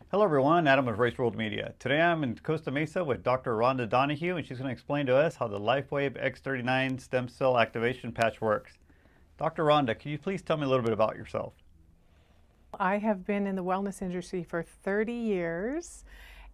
Hello everyone, Adam of Race World Media. Today I'm in Costa Mesa with Dr. Rhonda Donahue, and she's going to explain to us how the LifeWave X39 stem cell activation patch works. Dr. Rhonda, can you please tell me a little bit about yourself? I have been in the wellness industry for 30 years,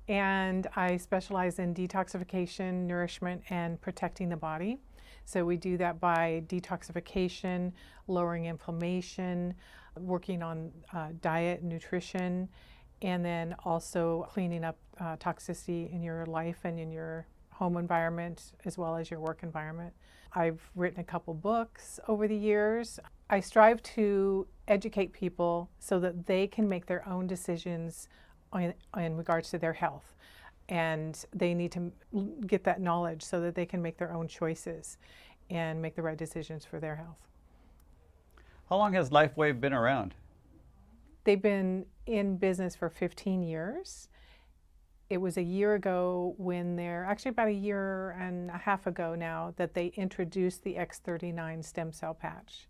and I specialize in detoxification, nourishment, and protecting the body. So we do that by detoxification, lowering inflammation, working on diet, nutrition, and then also cleaning up toxicity in your life and in your home environment as well as your work environment. I've written a couple books over the years. I strive to educate people so that they can make their own decisions in regards to their health. And they need to get that knowledge so that they can make their own choices and make the right decisions for their health. How long has LifeWave been around? They've been in business for 15 years. It was a year ago when actually about a year and a half ago now, that they introduced the X39 stem cell patch.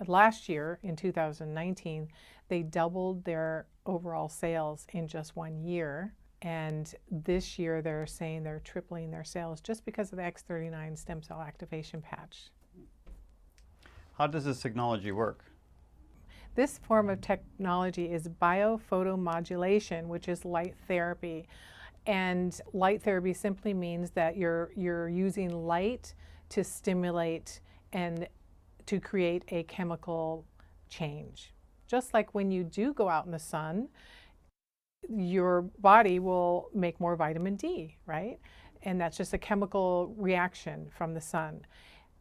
Last year, in 2019, they doubled their overall sales in just 1 year. And this year they're saying they're tripling their sales just because of the X39 stem cell activation patch. How does this technology work? This form of technology is biophotomodulation, which is light therapy. And light therapy simply means that you're using light to stimulate and to create a chemical change. Just like when you do go out in the sun, your body will make more vitamin D, right? And that's just a chemical reaction from the sun.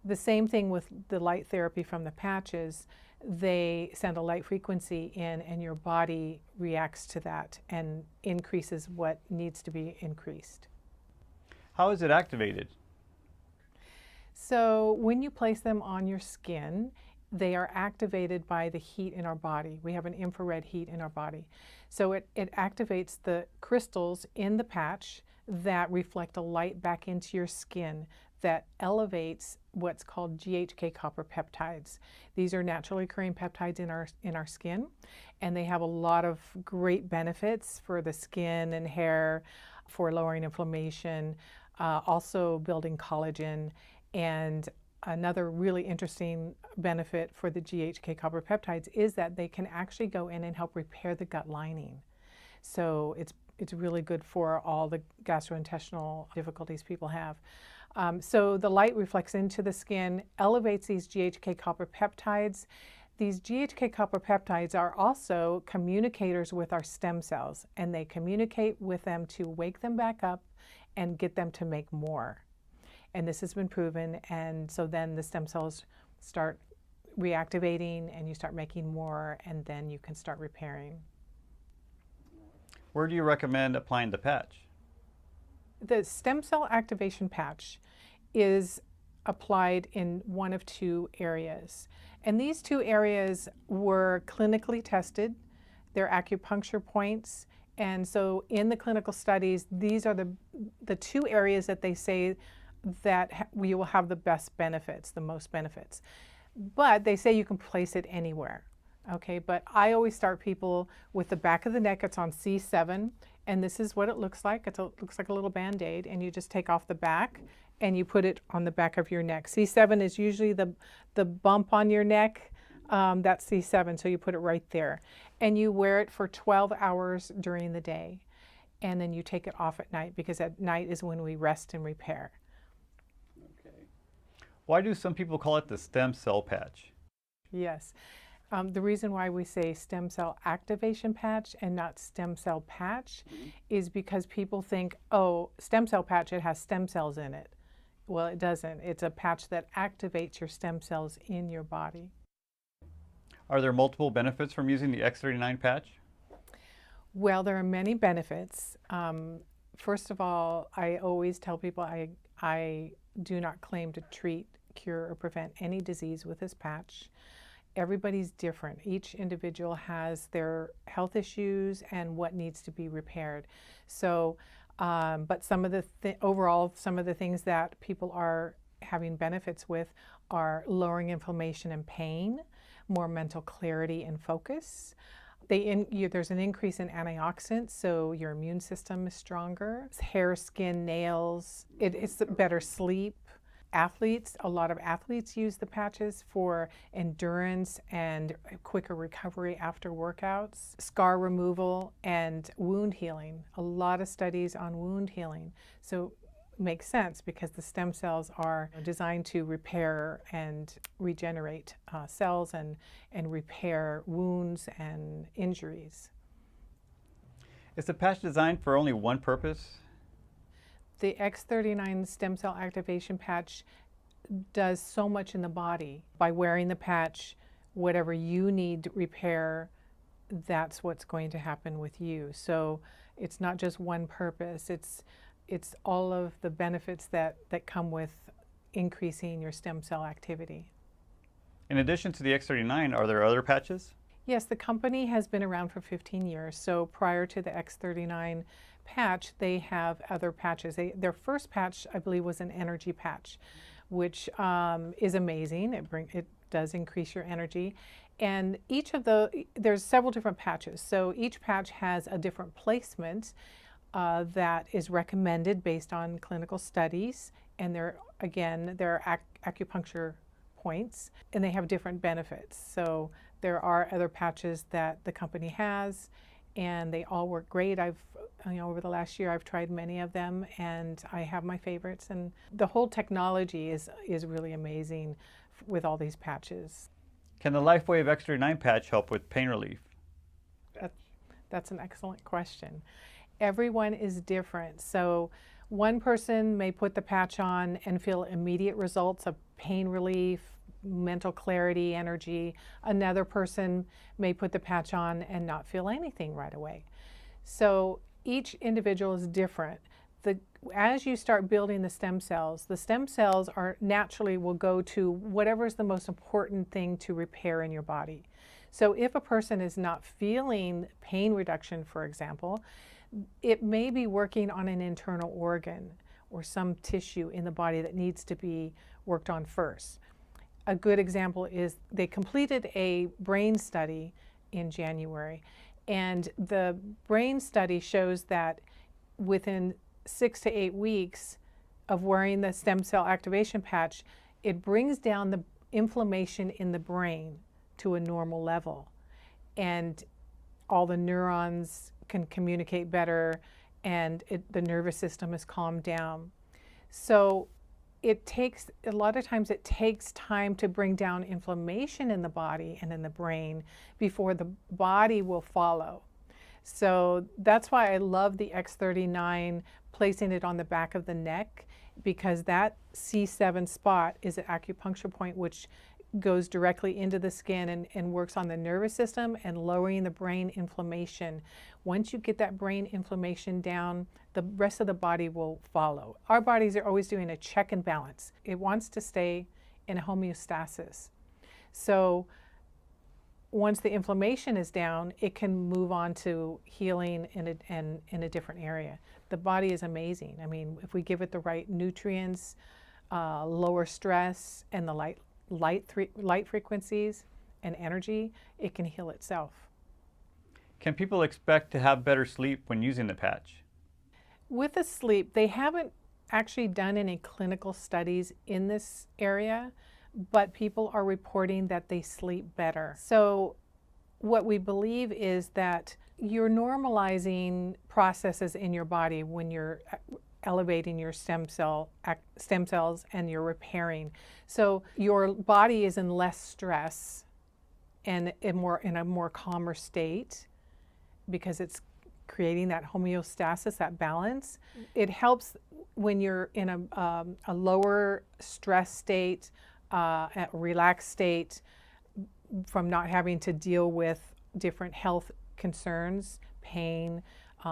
The same thing with the light therapy from the patches. They send a light frequency in and your body reacts to that and increases what needs to be increased. How is it activated? So when you place them on your skin, they are activated by the heat in our body. We have an infrared heat in our body. So it activates the crystals in the patch that reflect a light back into your skin that elevates what's called GHK copper peptides. These are naturally occurring peptides in our skin, and they have a lot of great benefits for the skin and hair, for lowering inflammation, also building collagen. And another really interesting benefit for the GHK copper peptides is that they can actually go in and help repair the gut lining. So it's really good for all the gastrointestinal difficulties people have. So the light reflects into the skin, elevates these GHK copper peptides. These GHK copper peptides are also communicators with our stem cells, and they communicate with them to wake them back up and get them to make more. And this has been proven, and so then the stem cells start reactivating and you start making more, and then you can start repairing. Where do you recommend applying the patch? The stem cell activation patch is applied in one of two areas. And these two areas were clinically tested. They're acupuncture points. And so in the clinical studies, these are the two areas that they say that we will have the best benefits, the most benefits. But they say you can place it anywhere. Okay, but I always start people with the back of the neck. It's on C7, and this is what it looks like. It looks like a little Band-Aid, and you just take off the back and you put it on the back of your neck. C7 is usually the bump on your neck. That's C7, so you put it right there. And you wear it for 12 hours during the day, and then you take it off at night, because at night is when we rest and repair. Okay. Why do some people call it the stem cell patch? Yes. The reason why we say stem cell activation patch and not stem cell patch is because people think, oh, stem cell patch, it has stem cells in it. Well, it doesn't. It's a patch that activates your stem cells in your body. Are there multiple benefits from using the X39 patch? Well, there are many benefits. First of all, I always tell people I do not claim to treat, cure, or prevent any disease with this patch. Everybody's different. Each individual has their health issues and what needs to be repaired. So, but some of the overall, some of the things that people are having benefits with are lowering inflammation and pain, more mental clarity and focus, There's an increase in antioxidants, so your immune system is stronger. Hair, skin, nails. It's better sleep. A lot of athletes use the patches for endurance and quicker recovery after workouts. Scar removal and wound healing. A lot of studies on wound healing. So makes sense because the stem cells are designed to repair and regenerate cells and repair wounds and injuries. Is the patch designed for only one purpose? The X39 stem cell activation patch does so much in the body. By wearing the patch, whatever you need to repair, that's what's going to happen with you. So it's not just one purpose. It's all of the benefits that come with increasing your stem cell activity. In addition to the X39, are there other patches? Yes, the company has been around for 15 years. So prior to the X39 patch, they have other patches. Their first patch, I believe, was an energy patch, which is amazing. It does increase your energy. And there's several different patches. So each patch has a different placement that is recommended based on clinical studies, and they're acupuncture points, and they have different benefits. So there are other patches that the company has, and they all work great. Over the last year, I've tried many of them, and I have my favorites. And the whole technology is really amazing with all these patches. Can the LifeWave X39 patch help with pain relief? That's an excellent question. Everyone is different. So one person may put the patch on and feel immediate results of pain relief, mental clarity, energy. Another person may put the patch on and not feel anything right away. So each individual is different. As you start building the stem cells are naturally will go to whatever is the most important thing to repair in your body. So if a person is not feeling pain reduction, for example, it may be working on an internal organ or some tissue in the body that needs to be worked on first. A good example is they completed a brain study in January, and the brain study shows that within 6 to 8 weeks of wearing the stem cell activation patch, it brings down the inflammation in the brain to a normal level, and all the neurons can communicate better, and the nervous system is calmed down. So a lot of times it takes time to bring down inflammation in the body and in the brain before the body will follow. So that's why I love the X39, placing it on the back of the neck, because that C7 spot is an acupuncture point which goes directly into the skin and works on the nervous system and lowering the brain inflammation. Once you get that brain inflammation down, the rest of the body will follow. Our bodies are always doing a check and balance. It wants to stay in a homeostasis. So once the inflammation is down, it can move on to healing in a different area. The body is amazing. I mean, if we give it the right nutrients, lower stress, and the light frequencies and energy, it can heal itself. Can people expect to have better sleep when using the patch? With the sleep, they haven't actually done any clinical studies in this area, but people are reporting that they sleep better. So what we believe is that you're normalizing processes in your body when you're elevating your stem cells and you're repairing. So your body is in less stress and in a more calmer state because it's creating that homeostasis, that balance. It helps when you're in a lower stress state, a relaxed state, from not having to deal with different health concerns, pain,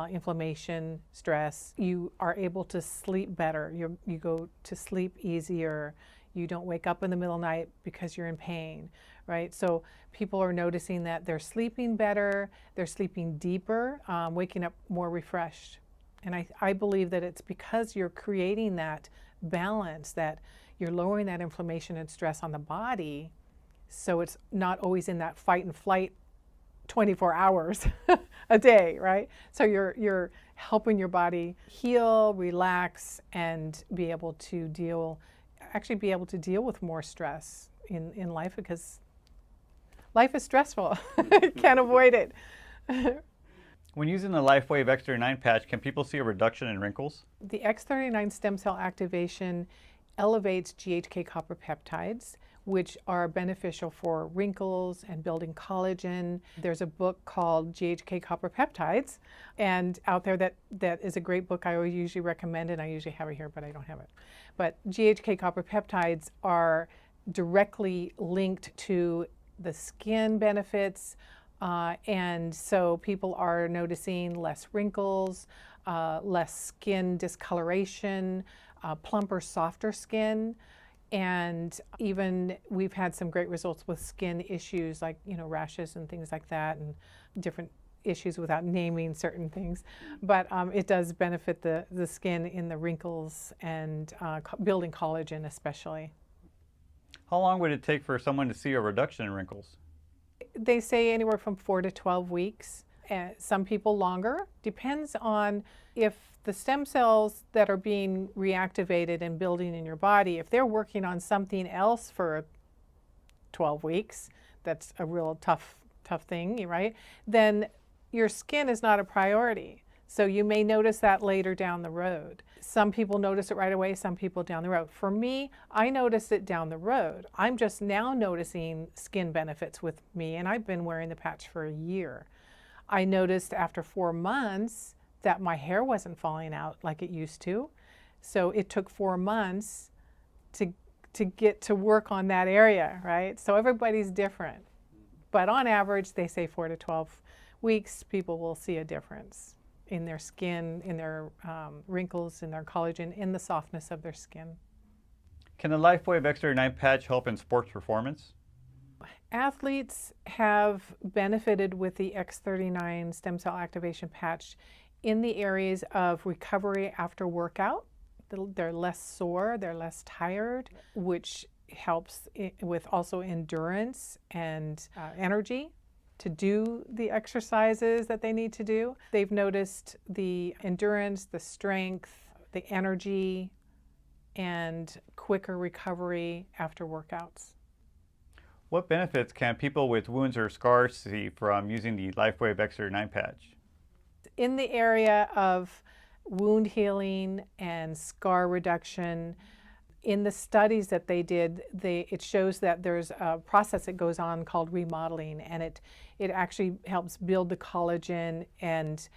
inflammation, stress. You are able to sleep better. You go to sleep easier. You don't wake up in the middle of the night because you're in pain, right? So people are noticing that they're sleeping better, they're sleeping deeper, waking up more refreshed. And I believe that it's because you're creating that balance, that you're lowering that inflammation and stress on the body, so it's not always in that fight and flight 24 hours a day, right? So you're helping your body heal, relax, and be able to deal with more stress in life, because life is stressful. Can't avoid it. When using the LifeWave X39 patch, can people see a reduction in wrinkles? The X39 stem cell activation elevates GHK copper peptides, which are beneficial for wrinkles and building collagen. There's a book called GHK copper peptides, and out there that is a great book I always usually recommend, and I usually have it here, but I don't have it. But GHK copper peptides are directly linked to the skin benefits, and so people are noticing less wrinkles, less skin discoloration, plumper, softer skin. And even we've had some great results with skin issues like, rashes and things like that, and different issues without naming certain things. But it does benefit the skin in the wrinkles and building collagen especially. How long would it take for someone to see a reduction in wrinkles? They say anywhere from 4 to 12 weeks. Some people longer. Depends on if the stem cells that are being reactivated and building in your body, if they're working on something else for 12 weeks, that's a real tough thing, right? Then your skin is not a priority. So you may notice that later down the road. Some people notice it right away, some people down the road. For me, I noticed it down the road. I'm just now noticing skin benefits with me, and I've been wearing the patch for a year. I noticed after 4 months that my hair wasn't falling out like it used to. So it took 4 months to get to work on that area, right? So everybody's different. But on average, they say 4 to 12 weeks, people will see a difference in their skin, in their wrinkles, in their collagen, in the softness of their skin. Can the LifeWave X39 patch help in sports performance? Athletes have benefited with the X39 stem cell activation patch in the areas of recovery after workout. They're less sore, they're less tired, which helps with also endurance and energy to do the exercises that they need to do. They've noticed the endurance, the strength, the energy, and quicker recovery after workouts. What benefits can people with wounds or scars see from using the LifeWave X39 patch? In the area of wound healing and scar reduction, in the studies that they did, it shows that there's a process that goes on called remodeling, and it actually helps build the collagen and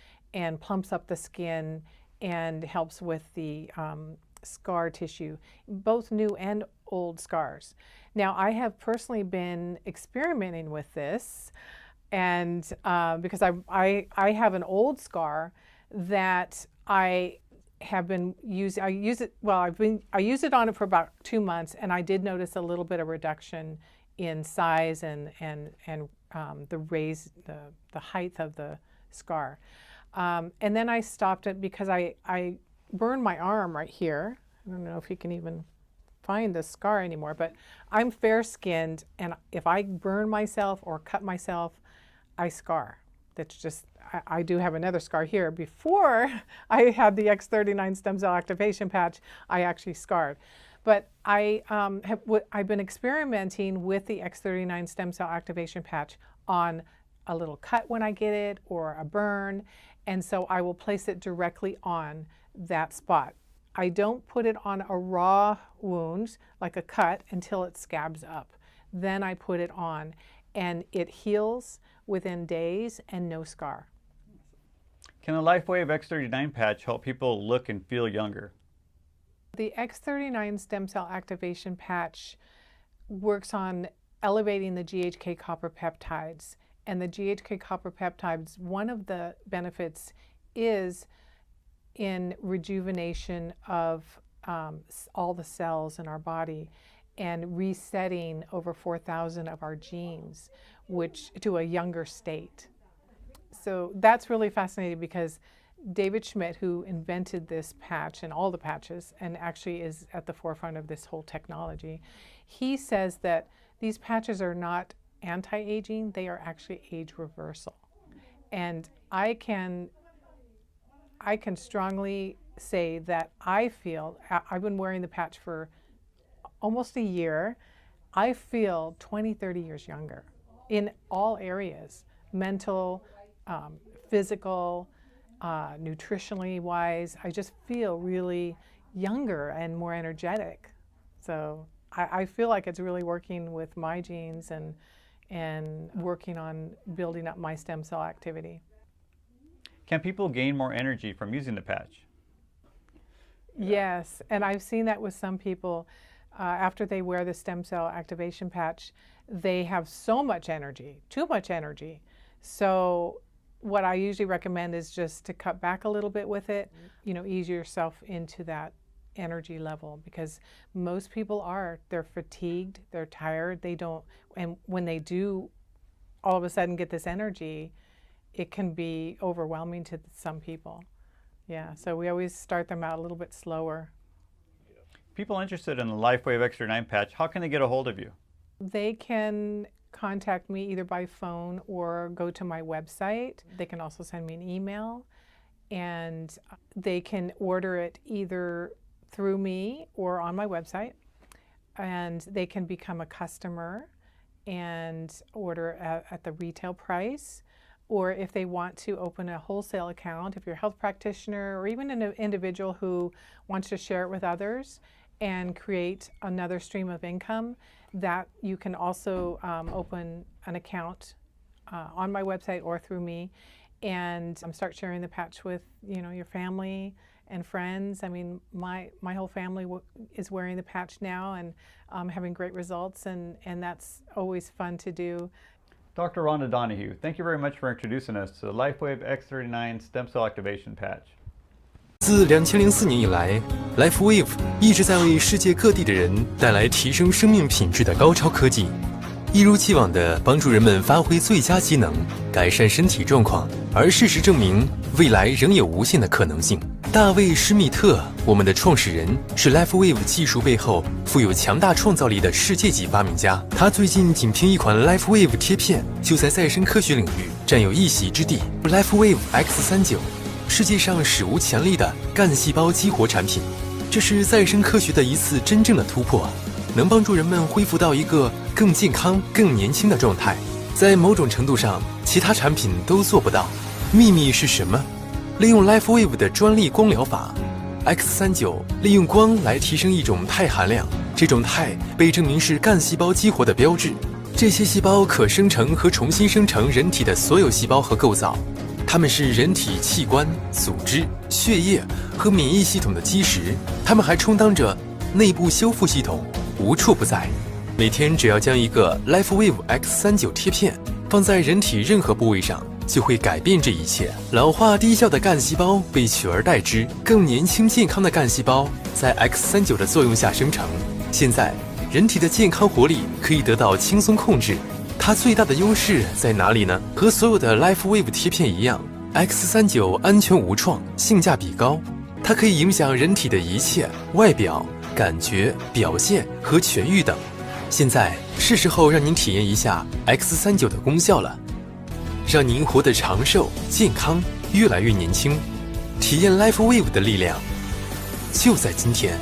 plumps up the skin and helps with the scar tissue, both new and old scars. Now, I have personally been experimenting with this, and because I have an old scar that I have been using. I use it on it for about 2 months, and I did notice a little bit of reduction in size and the height of the scar. And then I stopped it because I burned my arm right here. I don't know if you can even find the scar anymore, but I'm fair-skinned, and if I burn myself or cut myself, I scar. That's just, I do have another scar here. Before I had the X39 stem cell activation patch, I actually scarred. But I've been experimenting with the X39 stem cell activation patch on a little cut when I get it or a burn, and so I will place it directly on that spot. I don't put it on a raw wound, like a cut, until it scabs up. Then I put it on, and it heals within days and no scar. Can the LifeWave X39 patch help people look and feel younger? The X39 stem cell activation patch works on elevating the GHK copper peptides. And the GHK copper peptides, one of the benefits is in rejuvenation of all the cells in our body and resetting over 4,000 of our genes, which to a younger state. So that's really fascinating because David Schmidt, who invented this patch and all the patches, and actually is at the forefront of this whole technology, he says that these patches are not anti-aging, they are actually age reversal. And I can strongly say that I feel, I've been wearing the patch for almost a year, I feel 20, 30 years younger in all areas, mental, physical, nutritionally wise. I just feel really younger and more energetic. So I feel like it's really working with my genes and working on building up my stem cell activity. Can people gain more energy from using the patch? Yes, and I've seen that with some people. After they wear the stem cell activation patch, they have so much energy, too much energy. So what I usually recommend is just to cut back a little bit with it, ease yourself into that energy level, because most people they're fatigued, they're tired, and when they do all of a sudden get this energy, it can be overwhelming to some people. Yeah, so we always start them out a little bit slower. People interested in the LifeWave X39 patch, how can they get a hold of you? They can contact me either by phone or go to my website. They can also send me an email, and they can order it either through me or on my website, and they can become a customer and order at the retail price. Or if they want to open a wholesale account, if you're a health practitioner or even an individual who wants to share it with others and create another stream of income, that you can also open an account on my website or through me and start sharing the patch with your family and friends. I mean, my whole family is wearing the patch now and having great results, and that's always fun to do. Dr. Rhonda Donahue, thank you very much for introducing us to the LifeWave X39 stem cell activation patch. 自2004年以来 ，LifeWave 一直在为世界各地的人带来提升生命品质的高超科技，一如既往地帮助人们发挥最佳机能，改善身体状况。而事实证明，未来仍有无限的可能性。大卫·施密特，我们的创始人，是 LifeWave 技术背后富有强大创造力的世界级发明家。他最近仅凭一款 LifeWave 贴片，就在再生科学领域占有一席之地。LifeWave X39。世界上史无前例的干细胞激活产品，这是再生科学的一次真正的突破，能帮助人们恢复到一个更健康、更年轻的状态。在某种程度上，其他产品都做不到。秘密是什么？利用 LifeWave 的专利光疗法 ，X39 利用光来提升一种钛含量，这种钛被证明是干细胞激活的标志。这些细胞可生成和重新生成人体的所有细胞和构造。它们是人体器官、组织、血液和免疫系统的基石，它们还充当着内部修复系统，无处不在。每天只要将一个 LifeWave X39贴片放在人体任何部位上，就会改变这一切。老化低效的干细胞被取而代之，更年轻健康的干细胞在 X39的作用下生成。现在，人体的健康活力可以得到轻松控制。它最大的优势在哪里呢？和所有的 LifeWave 贴片一样 ，X39 安全无创，性价比高。它可以影响人体的一切外表、感觉、表现和痊愈等。现在是时候让您体验一下 X39的功效了，让您活得长寿、健康，越来越年轻。体验 LifeWave 的力量，就在今天。